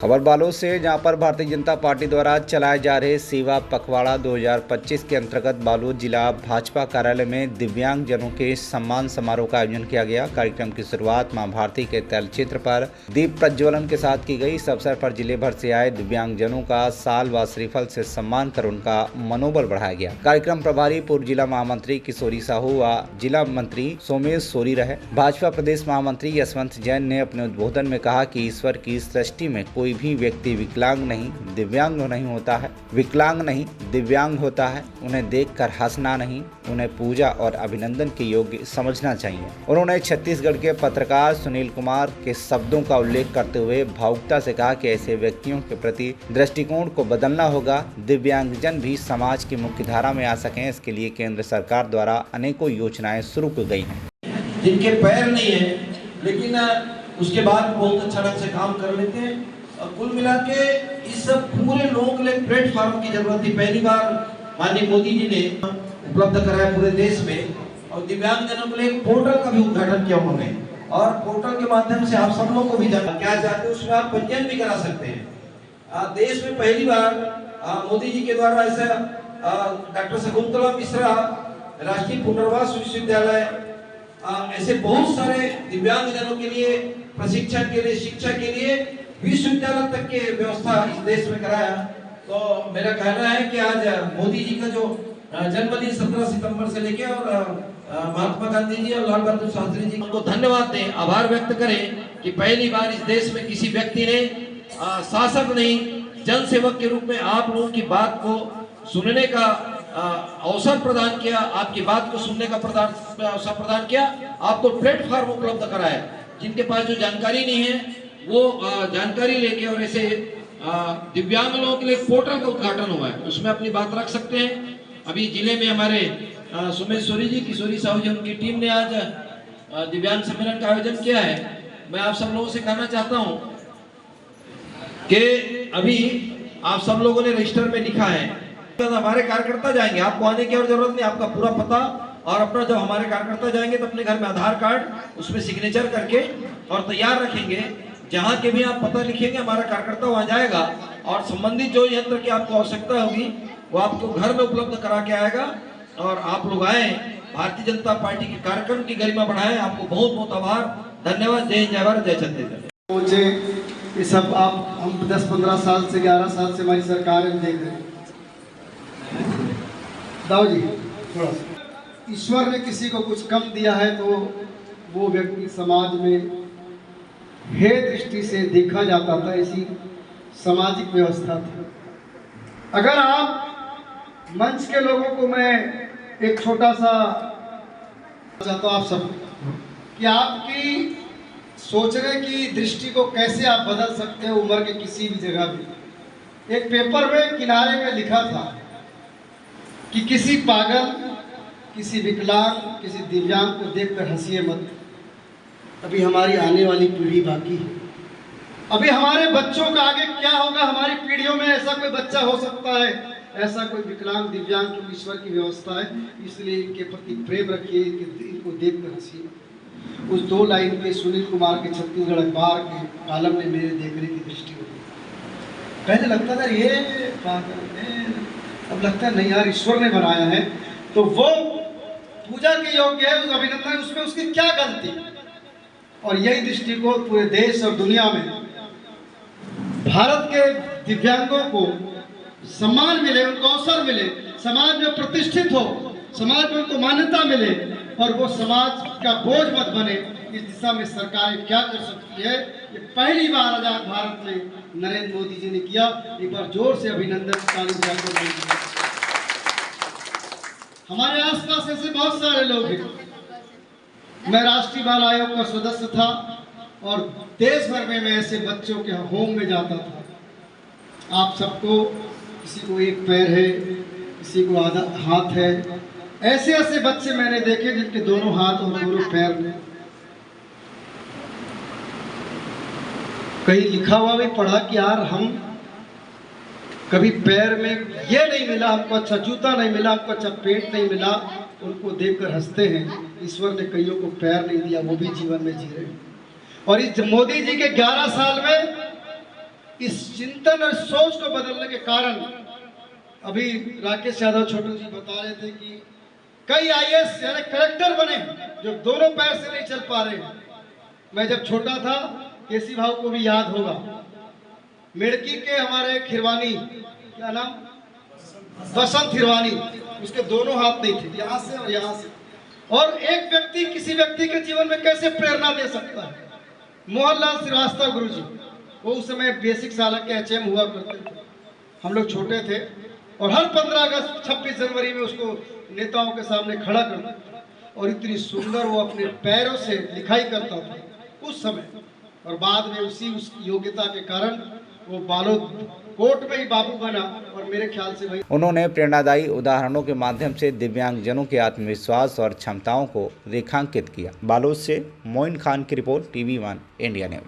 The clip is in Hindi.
खबर बालोद से, जहां पर भारतीय जनता पार्टी द्वारा चलाए जा रहे सेवा पखवाड़ा 2025 के अंतर्गत बालोद जिला भाजपा कार्यालय में दिव्यांग जनों के सम्मान समारोह का आयोजन किया गया। कार्यक्रम की शुरुआत मां भारती के तैल क्षेत्र पर दीप प्रज्वलन के साथ की गई। इस अवसर पर जिले भर से आए दिव्यांग जनों का साल व श्रीफल से सम्मान कर उनका मनोबल बढ़ाया गया। कार्यक्रम प्रभारी पूर्व जिला महामंत्री किशोरी साहू व जिला मंत्री सोमेश सोरी रहे। भाजपा प्रदेश महामंत्री यशवंत जैन ने अपने उद्बोधन में कहा कि ईश्वर की सृष्टि में कोई भी व्यक्ति विकलांग नहीं दिव्यांग नहीं होता है, विकलांग नहीं दिव्यांग होता है। उन्हें देखकर हंसना नहीं, उन्हें पूजा और अभिनंदन के योग्य समझना चाहिए। उन्होंने छत्तीसगढ़ के पत्रकार सुनील कुमार के शब्दों का उल्लेख करते हुए भावुकता से कहा कि ऐसे व्यक्तियों के प्रति दृष्टिकोण को बदलना होगा। दिव्यांगजन भी समाज की मुख्य धारा में आ सकें, इसके लिए केंद्र सरकार द्वारा अनेकों योजनाएं शुरू की गई हैं। जिनके पैर नहीं है लेकिन उसके बाद बहुत अच्छा ढंग से काम कर लेते हैं। और कुल मिला के इस पूरे लोगों के लिए प्लेटफॉर्म की जरूरत थी। पहली बार माननीय मोदी जी ने उपलब्ध कराया पूरे देश में, और दिव्यांगजनों के लिए एक पोर्टल का भी उद्घाटन किया उन्होंने। और पोर्टल के माध्यम से आप सब लोग को भी जानना क्या चाहते हैं, उसमें आप पंजीयन भी करा सकते हैं। देश में पहली बार मोदी जी के द्वारा ऐसा डॉक्टर शकुंतला मिश्रा राष्ट्रीय पुनर्वास विश्वविद्यालय, ऐसे बहुत सारे दिव्यांगजनों के लिए प्रशिक्षण के लिए, शिक्षा के लिए विश्वविद्यालय तक की व्यवस्था इस देश में कराया। तो मेरा कहना है कि आज मोदी जी का जो जन्मदिन 17 सितंबर से लेके और महात्मा गांधी जी और लाल बहादुर शास्त्री जी को धन्यवाद दें, आभार व्यक्त करें कि पहली बार इस देश में किसी व्यक्ति ने शासक नहीं जनसेवक के रूप में आप लोगों की बात को सुनने का अवसर प्रदान किया, आपकी बात को सुनने का अवसर प्रदान किया, आपको प्लेटफॉर्म उपलब्ध कराया। जिनके पास जो जानकारी नहीं है वो जानकारी लेके, और ऐसे दिव्यांग लोगों के लिए पोर्टल का उद्घाटन हुआ है, उसमें अपनी बात रख सकते हैं। अभी जिले में हमारे सोमेश सोरी जी, किशोरी साहू जी, उनकी टीम ने आज दिव्यांग सम्मेलन का आयोजन किया है। मैं आप सब लोगों से कहना चाहता हूं कि अभी आप सब लोगों ने रजिस्टर में लिखा है, तो हमारे कार्यकर्ता जाएंगे, आपको आने की और जरूरत नहीं, आपका पूरा पता और अपना जब हमारे कार्यकर्ता जाएंगे तो अपने घर में आधार कार्ड उसमें सिग्नेचर करके और तैयार रखेंगे। जहां के भी आप पता लिखेंगे हमारा कार्यकर्ता वहां जाएगा और संबंधित जो यंत्र की आपको आवश्यकता होगी वो आपको घर में उपलब्ध करा के आएगा। और आप लोग आए, भारतीय जनता पार्टी के कार्यक्रम की गरिमा बढ़ाएं। आपको बहुत बहुत आभार, धन्यवाद। जय जय भारत, जय छत्तीसगढ़। मुझे ये सब आप हम 10-15 साल से 11 साल से हमारी सरकार है देख रहे हैं। दाऊ जी थोड़ा सा, ईश्वर ने किसी को कुछ कम दिया है तो वो व्यक्ति समाज में हे दृष्टि से देखा जाता था, ऐसी सामाजिक व्यवस्था थी। अगर आप मंच के लोगों को मैं एक छोटा सा चाहता हूँ आप सब कि आपकी सोचने की दृष्टि को कैसे आप बदल सकते हो उम्र के किसी भी जगह पे। एक पेपर में किनारे में लिखा था कि किसी पागल, किसी विकलांग, किसी दिव्यांग को देखकर हंसिए मत। अभी हमारी आने वाली पीढ़ी बाकी है। अभी हमारे बच्चों का आगे क्या होगा, हमारी पीढ़ियों में ऐसा कोई बच्चा हो सकता है, ऐसा कोई विकलांग दिव्यांग की ईश्वर की व्यवस्था है। इसलिए इनके प्रति प्रेम रखिए, इनको देखकर हंसिए। उस 2 लाइन पे सुनील कुमार के छत्तीसगढ़ अखबार के कॉलम में मेरे देखने की दृष्टि हुई। पहले लगता था ये पागल है, अब लगता है नहीं यार ईश्वर ने बनाया है तो वो पूजा के योग्य है, उस अभिनंदन, उसमें उसकी क्या गलती। और यही दृष्टिकोण पूरे देश और दुनिया में भारत के दिव्यांगों को सम्मान मिले, उनको अवसर मिले, समाज में प्रतिष्ठित हो, समाज में उनको मान्यता मिले और वो समाज का बोझ मत बने। इस दिशा में सरकारें क्या कर सकती है, ये पहली बार आजाद भारत में नरेंद्र मोदी जी ने किया। एक बार जोर से अभिनंदन ताली। हमारे आसपास ऐसे बहुत सारे लोग हैं। मैं राष्ट्रीय बाल आयोग का सदस्य था और देश भर में मैं ऐसे बच्चों के होम में जाता था। आप सबको, किसी को एक पैर है, किसी को आधा हाथ है, ऐसे ऐसे बच्चे मैंने देखे जिनके दोनों हाथ और दोनों पैर में। कहीं लिखा हुआ भी पढ़ा कि यार हम कभी पैर में ये नहीं मिला हमको, अच्छा जूता नहीं मिला हमको, अच्छा पेट नहीं मिला, उनको देखकर हंसते हैं। ईश्वर ने कईयों को पैर नहीं दिया, वो भी जीवन में जी रहे हैं। और इस मोदी जी के 11 साल में इस चिंतन और सोच को बदलने के कारण अभी राकेश यादव छोटू जी बता रहे थे कि कई आईएएस यानी कलेक्टर बने जो दोनों पैर से नहीं चल पा रहे हैं। मैं जब छोटा था, केसी भाव को भी याद होगा, मेड़की के हमारे खिरवानी, क्या नाम, बसंत खिरवानी, उसके दोनों हाथ नहीं थे, यहाँ से और यहाँ से। और एक व्यक्ति किसी व्यक्ति के जीवन में कैसे प्रेरणा दे सकता है। मोहनलाल श्रीवास्तव गुरु जी, वो उस समय बेसिक साल के एचएम हुआ करते थे, हम लोग छोटे थे, और हर 15 अगस्त 26 जनवरी में उसको नेताओं के सामने खड़ा करता था, और इतनी सुंदर वो अपने पैरों से लिखाई करता था उस समय। और बाद में उस योग्यता के कारण वो बालोद कोर्ट में ही बाबू बना, और मेरे ख्याल से वही। उन्होंने प्रेरणादायी उदाहरणों के माध्यम से दिव्यांगजनों के आत्मविश्वास और क्षमताओं को रेखांकित किया। बालोद से मोइन खान की रिपोर्ट, TV1 इंडिया न्यूज।